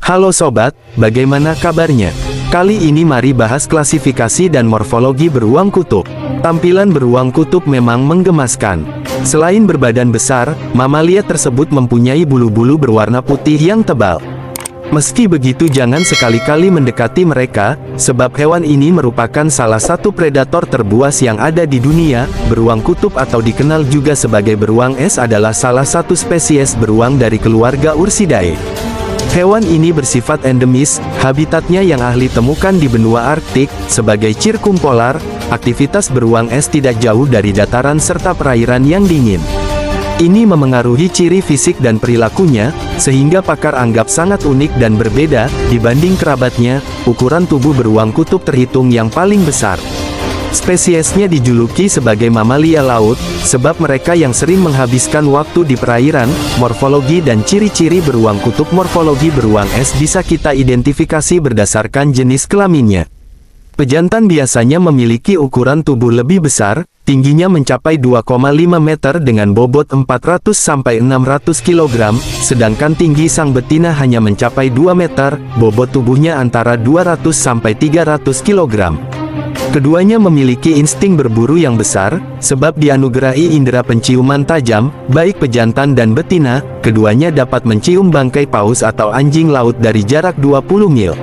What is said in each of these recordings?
Halo sobat, bagaimana kabarnya? Kali ini mari bahas klasifikasi dan morfologi beruang kutub. Tampilan beruang kutub memang menggemaskan. Selain berbadan besar, mamalia tersebut mempunyai bulu-bulu berwarna putih yang tebal. Meski begitu, jangan sekali-kali mendekati mereka, sebab hewan ini merupakan salah satu predator terbuas yang ada di dunia. Beruang kutub atau dikenal juga sebagai beruang es adalah salah satu spesies beruang dari keluarga Ursidae. Hewan ini bersifat endemis, habitatnya yang ahli temukan di benua Arktik, sebagai circumpolar. Aktivitas beruang es tidak jauh dari dataran serta perairan yang dingin. Ini memengaruhi ciri fisik dan perilakunya, sehingga pakar anggap sangat unik dan berbeda, dibanding kerabatnya. Ukuran tubuh beruang kutub terhitung yang paling besar. Spesiesnya dijuluki sebagai mamalia laut, sebab mereka yang sering menghabiskan waktu di perairan. Morfologi dan ciri-ciri beruang kutub. Morfologi beruang es bisa kita identifikasi berdasarkan jenis kelaminnya. Pejantan biasanya memiliki ukuran tubuh lebih besar, tingginya mencapai 2,5 meter dengan bobot 400-600 kg, sedangkan tinggi sang betina hanya mencapai 2 meter, bobot tubuhnya antara 200-300 kg. Keduanya memiliki insting berburu yang besar, sebab dianugerahi indera penciuman tajam, baik pejantan dan betina. Keduanya dapat mencium bangkai paus atau anjing laut dari jarak 20 mil.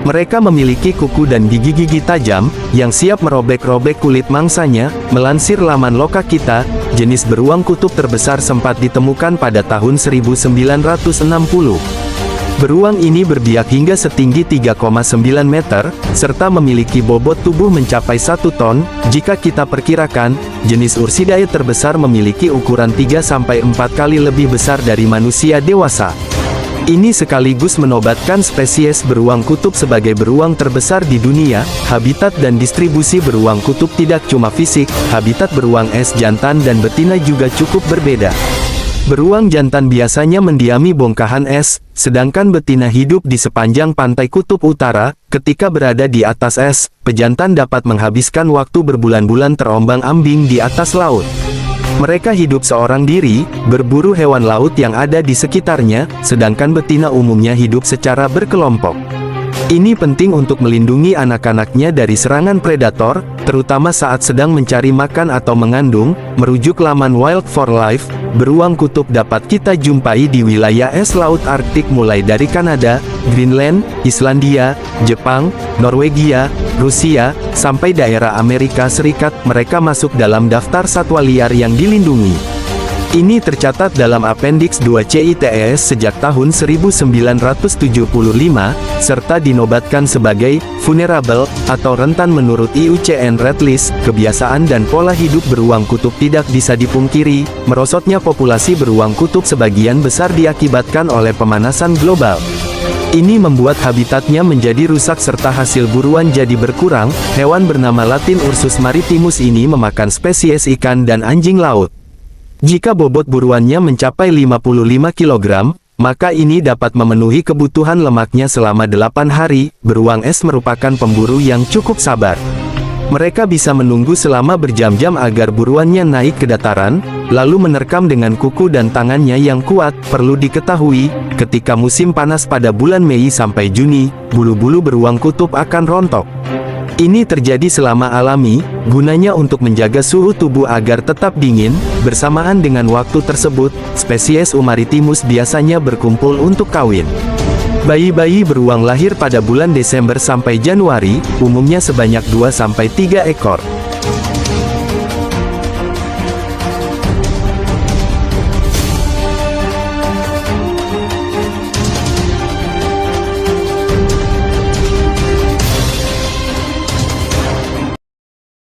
Mereka memiliki kuku dan gigi-gigi tajam, yang siap merobek-robek kulit mangsanya. Melansir laman Lokakita, jenis beruang kutub terbesar sempat ditemukan pada tahun 1960. Beruang ini berbiak hingga setinggi 3,9 meter, serta memiliki bobot tubuh mencapai 1 ton. Jika kita perkirakan, jenis Ursidae terbesar memiliki ukuran 3-4 kali lebih besar dari manusia dewasa. Ini sekaligus menobatkan spesies beruang kutub sebagai beruang terbesar di dunia. Habitat dan distribusi beruang kutub tidak cuma fisik, habitat beruang es jantan dan betina juga cukup berbeda. Beruang jantan biasanya mendiami bongkahan es, sedangkan betina hidup di sepanjang pantai kutub utara. Ketika berada di atas es, pejantan dapat menghabiskan waktu berbulan-bulan terombang-ambing di atas laut. Mereka hidup seorang diri, berburu hewan laut yang ada di sekitarnya, sedangkan betina umumnya hidup secara berkelompok. Ini penting untuk melindungi anak-anaknya dari serangan predator, terutama saat sedang mencari makan atau mengandung. Merujuk laman Wild for Life, beruang kutub dapat kita jumpai di wilayah es laut Arktik mulai dari Kanada, Greenland, Islandia, Jepang, Norwegia, Rusia, sampai daerah Amerika Serikat. Mereka masuk dalam daftar satwa liar yang dilindungi. Ini tercatat dalam Appendix 2 CITES sejak tahun 1975, serta dinobatkan sebagai vulnerable atau rentan menurut IUCN Red List. Kebiasaan dan pola hidup beruang kutub tidak bisa dipungkiri. Merosotnya populasi beruang kutub sebagian besar diakibatkan oleh pemanasan global. Ini membuat habitatnya menjadi rusak serta hasil buruan jadi berkurang. Hewan bernama Latin Ursus maritimus ini memakan spesies ikan dan anjing laut. Jika bobot buruannya mencapai 55 kg, maka ini dapat memenuhi kebutuhan lemaknya selama 8 hari. Beruang es merupakan pemburu yang cukup sabar. Mereka bisa menunggu selama berjam-jam agar buruannya naik ke dataran, lalu menerkam dengan kuku dan tangannya yang kuat. Perlu diketahui, ketika musim panas pada bulan Mei sampai Juni, bulu-bulu beruang kutub akan rontok. Ini terjadi selama alami, gunanya untuk menjaga suhu tubuh agar tetap dingin. Bersamaan dengan waktu tersebut, spesies Maritimus biasanya berkumpul untuk kawin. Bayi-bayi beruang lahir pada bulan Desember sampai Januari, umumnya sebanyak 2-3 ekor.